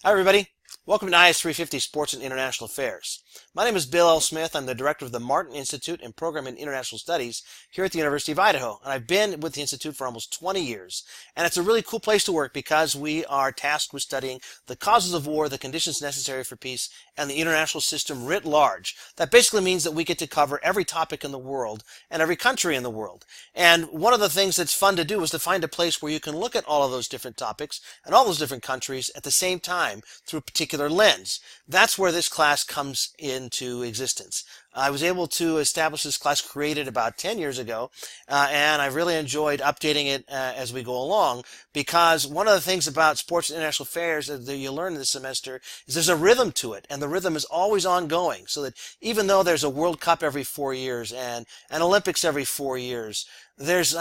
Hi, everybody. Welcome to IS 350 Sports and International Affairs. My name is Bill L. Smith. I'm the director of the Martin Institute and Program in International Studies here at the University of Idaho. And I've been with the Institute for almost 20 years. And it's a really cool place to work because we are tasked with studying the causes of war, the conditions necessary for peace, and the international system writ large. That basically means that we get to cover every topic in the world and every country in the world. And one of the things that's fun to do is to find a place where you can look at all of those different topics and all those different countries at the same time through a particular lens. That's where this class comes into existence. I was able to establish this class, created about 10 years ago, and I've really enjoyed updating it as we go along, because one of the things about sports and international affairs that you learn this semester is there's a rhythm to it, and the rhythm is always ongoing, so that even though there's a World Cup every 4 years and an Olympics every 4 years, there's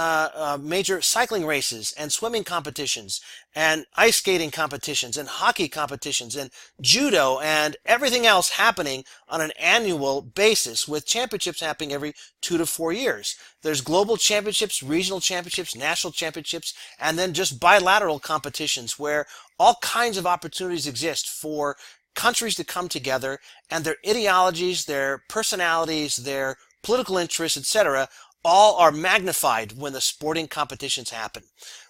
major cycling races and swimming competitions and ice skating competitions and hockey competitions and judo and everything else happening on an annual basis, with championships happening every 2 to 4 years. There's global championships, regional championships, national championships, and then just bilateral competitions where all kinds of opportunities exist for countries to come together, and their ideologies, their personalities, their political interests, etc., all are magnified when the sporting competitions happen.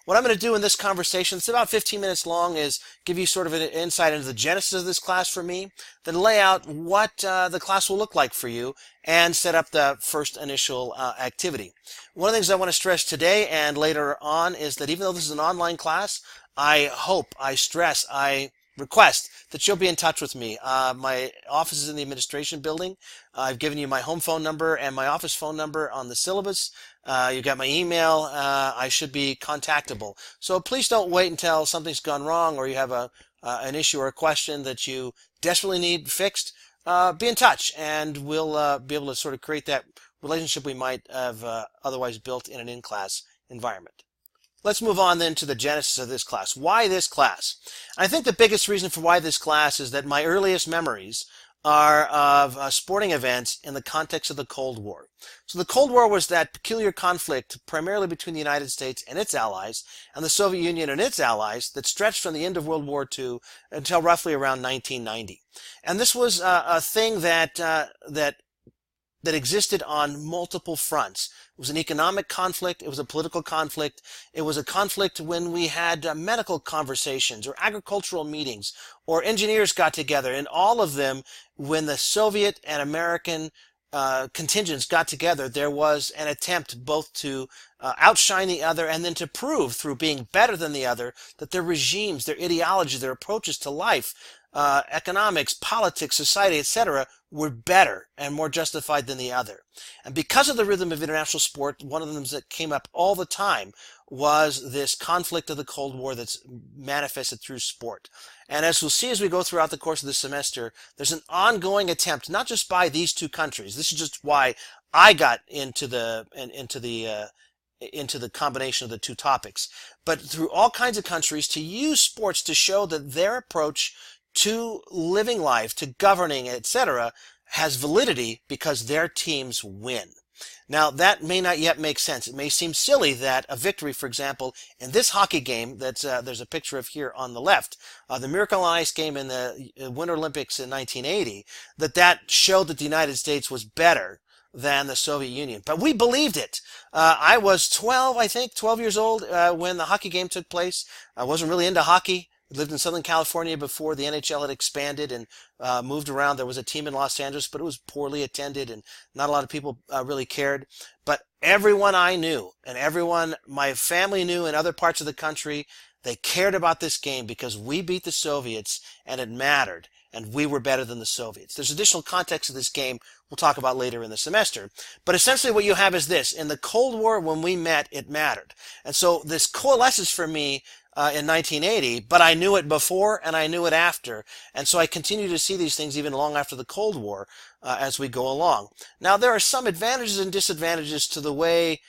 What I'm going to do in this conversation, it's about 15 minutes long, is give you sort of an insight into the genesis of this class for me, then lay out what the class will look like for you, and set up the first initial activity. One of the things I want to stress today and later on is that even though this is an online class, I hope, I stress, I request that you'll be in touch with me. My office is in the administration building. I've given you my home phone number and my office phone number on the syllabus. You got my email. I should be contactable. So please don't wait until something's gone wrong or you have an issue or a question that you desperately need fixed. Be in touch, and we'll be able to sort of create that relationship we might have otherwise built in an in-class environment. Let's move on then to the genesis of this class. Why this class? I think the biggest reason for why this class is that my earliest memories are of sporting events in the context of the Cold War. So the Cold War was that peculiar conflict primarily between the United States and its allies and the Soviet Union and its allies that stretched from the end of World War II until roughly around 1990. And this was a thing that existed on multiple fronts. It was an economic conflict. It was a political conflict. It was a conflict when we had medical conversations or agricultural meetings, or engineers got together, and all of them, when the Soviet and American contingents got together, there was an attempt both to outshine the other and then to prove through being better than the other that their regimes, their ideology, their approaches to life, economics, politics, society, etc., were better and more justified than the other. And because of the rhythm of international sport, one of the things that came up all the time was this conflict of the Cold War that's manifested through sport. And as we'll see as we go throughout the course of the semester, there's an ongoing attempt, not just by these two countries. This is just why I got into the combination of the two topics, but through all kinds of countries, to use sports to show that their approach to living life, to governing, etc., has validity because their teams win. Now, that may not yet make sense. It may seem silly that a victory, for example, in this hockey game that there's a picture of here on the left, the Miracle on Ice game in the Winter Olympics in 1980, that showed that the United States was better than the Soviet Union. But we believed it. I was 12 years old when the hockey game took place. I wasn't really into hockey. I lived in Southern California before the NHL had expanded and moved around. There was a team in Los Angeles, but it was poorly attended and not a lot of people really cared. But everyone I knew and everyone my family knew in other parts of the country, they cared about this game because we beat the Soviets and it mattered, and we were better than the Soviets. There's additional context of this game we'll talk about later in the semester. But essentially what you have is this. In the Cold War, when we met, it mattered. And so this coalesces for me in 1980, but I knew it before and I knew it after. And so I continue to see these things even long after the Cold War as we go along. Now, there are some advantages and disadvantages to the way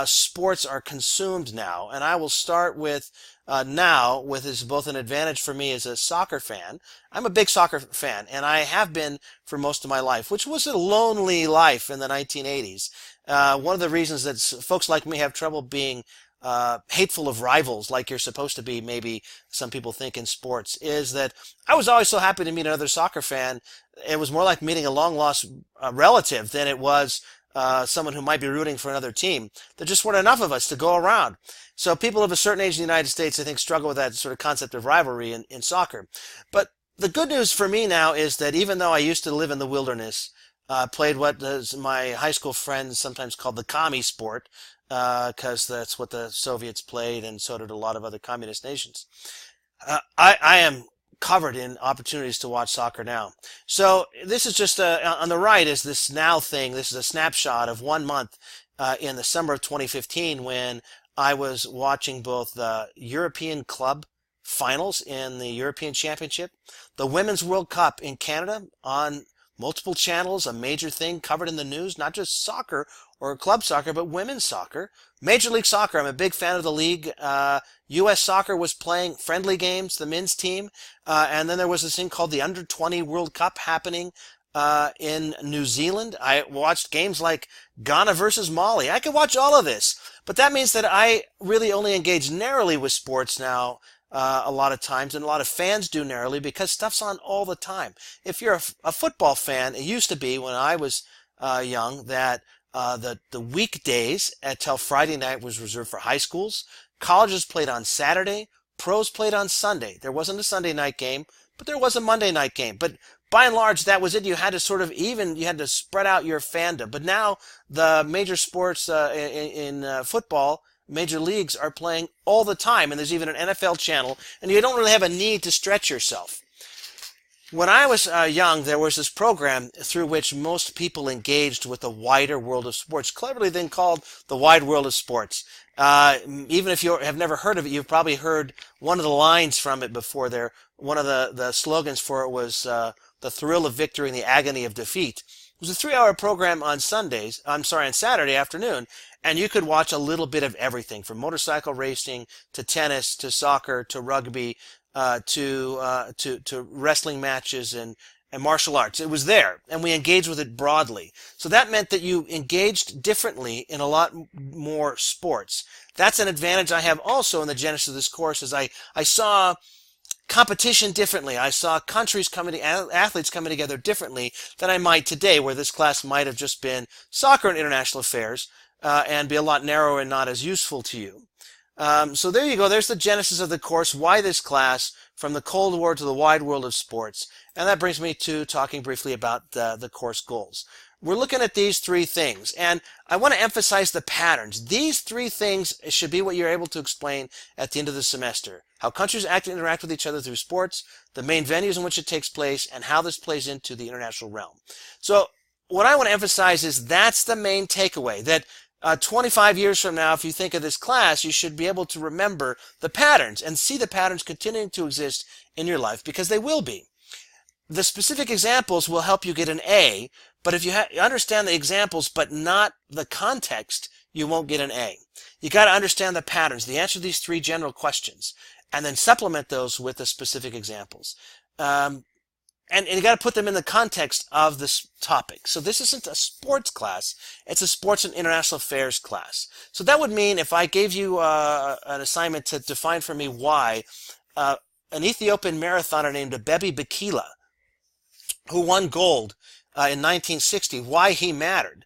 sports are consumed now. And I will start with now, with is both an advantage for me as a soccer fan. I'm a big soccer fan, and I have been for most of my life, which was a lonely life in the 1980s. One of the reasons that folks like me have trouble being hateful of rivals like you're supposed to be, maybe some people think in sports, is that I was always so happy to meet another soccer fan. It was more like meeting a long-lost relative than it was someone who might be rooting for another team. There just weren't enough of us to go around. So people of a certain age in the United States, I think, struggle with that sort of concept of rivalry in soccer. But the good news for me now is that even though I used to live in the wilderness, played what my high school friends sometimes called the commie sport, because that's what the Soviets played, and so did a lot of other communist nations. I am covered in opportunities to watch soccer now. So this is just on the right is this now thing. This is a snapshot of 1 month in the summer of 2015 when I was watching both the European Club finals in the European Championship, the Women's World Cup in Canada on multiple channels, a major thing covered in the news, not just soccer or club soccer, but women's soccer. Major League Soccer, I'm a big fan of the league. U.S. Soccer was playing friendly games, the men's team, and then there was this thing called the Under-20 World Cup happening in New Zealand. I watched games like Ghana versus Mali. I could watch all of this, but that means that I really only engage narrowly with sports now. A lot of times, and a lot of fans do narrowly because stuff's on all the time. If you're a football fan, it used to be when I was young that the weekdays until Friday night was reserved for high schools. Colleges played on Saturday. Pros played on Sunday. There wasn't a Sunday night game, but there was a Monday night game. But by and large, that was it. You had to sort of you had to spread out your fandom. But now the major sports in football, major leagues are playing all the time, and there's even an NFL channel, and you don't really have a need to stretch yourself. When I was young, there was this program through which most people engaged with the wider world of sports, cleverly then called the Wide World of Sports. Even if you have never heard of it, you've probably heard one of the lines from it before there. One of the slogans for it was the thrill of victory and the agony of defeat. It was a 3-hour program on on Saturday afternoon, and you could watch a little bit of everything from motorcycle racing to tennis to soccer to rugby to wrestling matches and martial arts. It was there, and we engaged with it broadly. So that meant that you engaged differently in a lot more sports. That's an advantage I have also in the genesis of this course, is I saw competition differently. I saw countries athletes coming together differently than I might today, where this class might have just been soccer and international affairs and be a lot narrower and not as useful to you. So there you go. There's the genesis of the course. Why this class? From the Cold War to the wide world of sports. And that brings me to talking briefly about the course goals. We're looking at these 3 things, and I want to emphasize the patterns. These 3 things should be what you're able to explain at the end of the semester. How countries act and interact with each other through sports, the main venues in which it takes place, and how this plays into the international realm. So what I want to emphasize is that's the main takeaway, that 25 years from now, if you think of this class, you should be able to remember the patterns and see the patterns continuing to exist in your life, because they will be. The specific examples will help you get an A, but if you understand the examples but not the context, you won't get an A. You got to understand the patterns, the answer to these 3 general questions, and then supplement those with the specific examples. And you got to put them in the context of this topic. So this isn't a sports class, it's a sports and international affairs class. So that would mean if I gave you an assignment to define for me why an Ethiopian marathoner named Abebe Bikila, who won gold in 1960, why he mattered.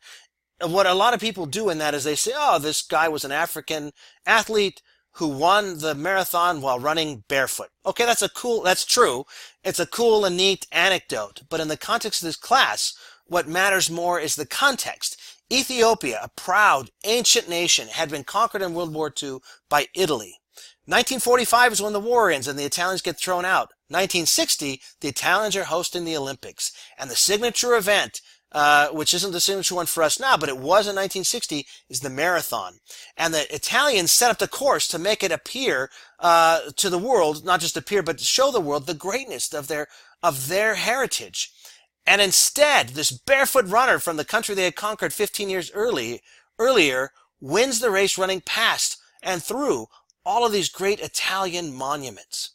What a lot of people do in that is they say, oh, this guy was an African athlete who won the marathon while running barefoot. Okay, that's true. It's a cool and neat anecdote. But in the context of this class, what matters more is the context. Ethiopia, a proud, ancient nation, had been conquered in World War II by Italy. 1945 is when the war ends and the Italians get thrown out. 1960, the Italians are hosting the Olympics. And the signature event, which isn't the signature one for us now, but it was in 1960, is the marathon. And the Italians set up the course to make it appear to the world, not just appear, but to show the world the greatness of their heritage. And instead, this barefoot runner from the country they had conquered 15 years earlier wins the race running past and through all of these great Italian monuments.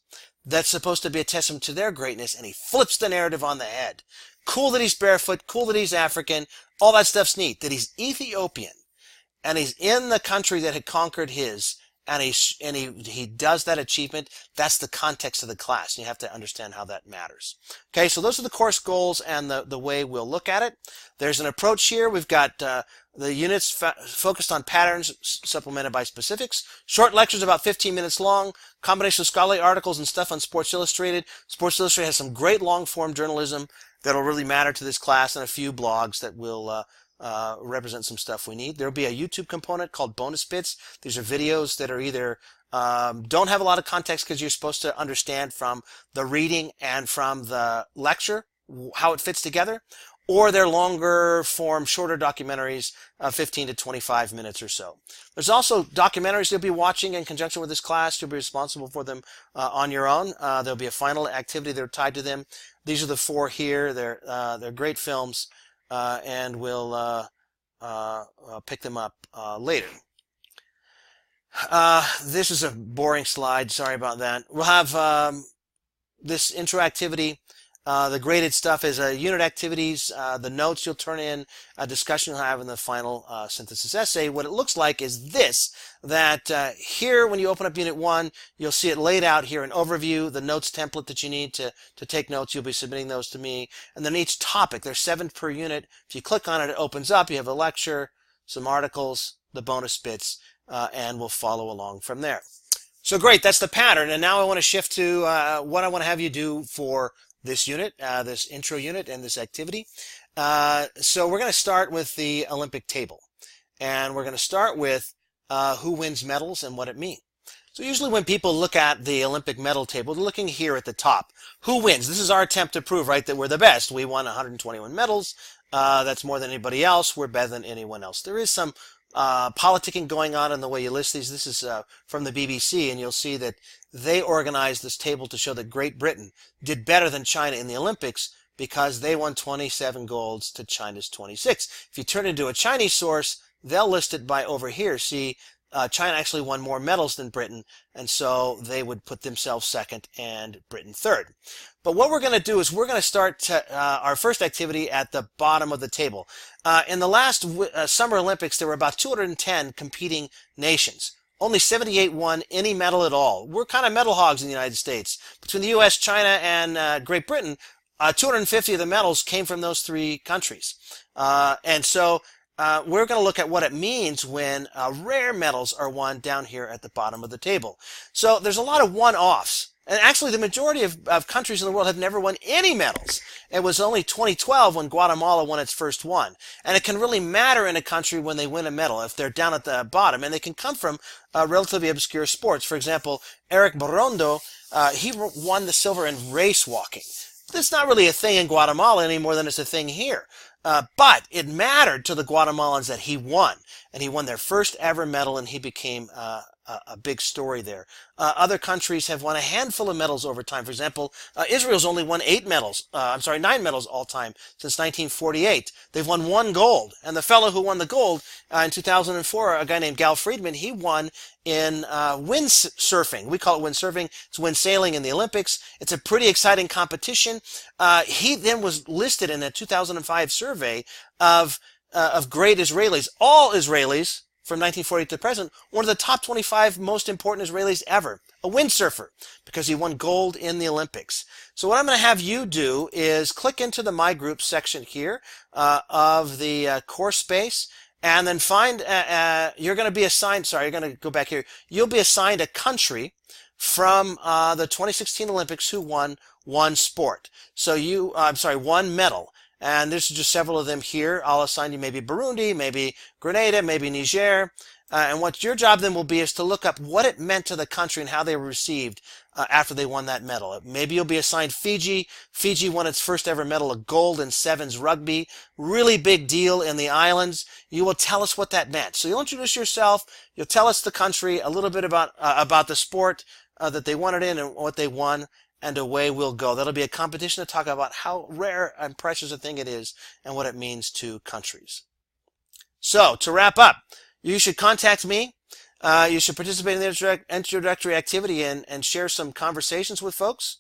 That's supposed to be a testament to their greatness, and he flips the narrative on the head. Cool that he's barefoot, cool that he's African, all that stuff's neat. That he's Ethiopian, and he's in the country that had conquered his, and he does that achievement, that's the context of the class. You have to understand how that matters. Okay, so those are the course goals and the way we'll look at it. There's an approach here. We've got the units focused on patterns supplemented by specifics. Short lectures about 15 minutes long. Combination of scholarly articles and stuff on Sports Illustrated. Sports Illustrated has some great long-form journalism that'll really matter to this class, and a few blogs that will represent some stuff we need. There'll be a YouTube component called bonus bits. These are videos that are either don't have a lot of context because you're supposed to understand from the reading and from the lecture how it fits together, or they're longer form, shorter documentaries, 15 to 25 minutes or so. There's also documentaries you'll be watching in conjunction with this class. You'll be responsible for them on your own. There'll be a final activity that are tied to them. These are the 4 here. They're great films, and we'll pick them up later. This is a boring slide. Sorry about that. We'll have this intro activity. The graded stuff is unit activities, the notes you'll turn in, a discussion you'll have in the final synthesis essay. What it looks like is this, that here when you open up Unit 1, you'll see it laid out here, an overview, the notes template that you need to take notes. You'll be submitting those to me. And then each topic, there's 7 per unit. If you click on it, it opens up. You have a lecture, some articles, the bonus bits, and we'll follow along from there. So great, that's the pattern. And now I want to shift to what I want to have you do for this unit, this intro unit and this activity. So we're going to start with the Olympic table. And we're going to start with who wins medals and what it means. So usually when people look at the Olympic medal table, they're looking here at the top. Who wins? This is our attempt to prove, right, that we're the best. We won 121 medals. That's more than anybody else. We're better than anyone else. There is some politicking going on in the way you list these. This is from the BBC, and you'll see that they organized this table to show that Great Britain did better than China in the Olympics because they won 27 golds to China's 26. If you turn it into a Chinese source, they'll list it by over here. See, China actually won more medals than Britain, and so they would put themselves second and Britain third. But what we're going to do is we're going to start our first activity at the bottom of the table. In the last Summer Olympics, there were about 210 competing nations. Only 78 won any medal at all. We're kind of medal hogs in the United States. Between the U.S., China, and Great Britain, 250 of the medals came from those 3 countries. And so we're going to look at what it means when rare medals are won down here at the bottom of the table. So there's a lot of one-offs. And actually, the majority of countries in the world have never won any medals. It was only 2012 when Guatemala won its first one. And it can really matter in a country when they win a medal if they're down at the bottom. And they can come from relatively obscure sports. For example, Eric Borondo, he won the silver in race walking. That's not really a thing in Guatemala any more than it's a thing here. But it mattered to the Guatemalans that he won. And he won their first ever medal, and he became a big story there. Other countries have won a handful of medals over time. For example, Israel's only won 9 medals all time since 1948. They've won 1 gold. And the fellow who won the gold in 2004, a guy named Gal Friedman, he won in windsurfing. We call it windsurfing. It's windsailing in the Olympics. It's a pretty exciting competition. He then was listed in a 2005 survey of great Israelis, all Israelis, from 1940 to the present, one of the top 25 most important Israelis ever, a windsurfer, because he won gold in the Olympics. So what I'm going to have you do is click into the My Groups section here of the course space, and then find, you're going to be assigned, sorry, you're going to go back here, you'll be assigned a country from the 2016 Olympics who won 1 sport. So one medal. And there's just several of them here. I'll assign you maybe Burundi, maybe Grenada, maybe Niger. And what your job then will be is to look up what it meant to the country and how they were received after they won that medal. Maybe you'll be assigned Fiji. Fiji won its first ever medal of gold in sevens rugby. Really big deal in the islands. You will tell us what that meant. So you'll introduce yourself. You'll tell us the country, a little bit about the sport that they won it in and what they won. And away we'll go. That'll be a competition to talk about how rare and precious a thing it is and what it means to countries. So, to wrap up, you should contact me. You should participate in the introductory activity and share some conversations with folks.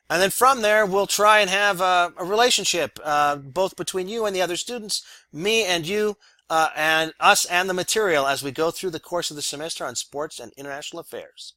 And then from there, we'll try and have a relationship, both between you and the other students, me and you, and us and the material as we go through the course of the semester on sports and international affairs.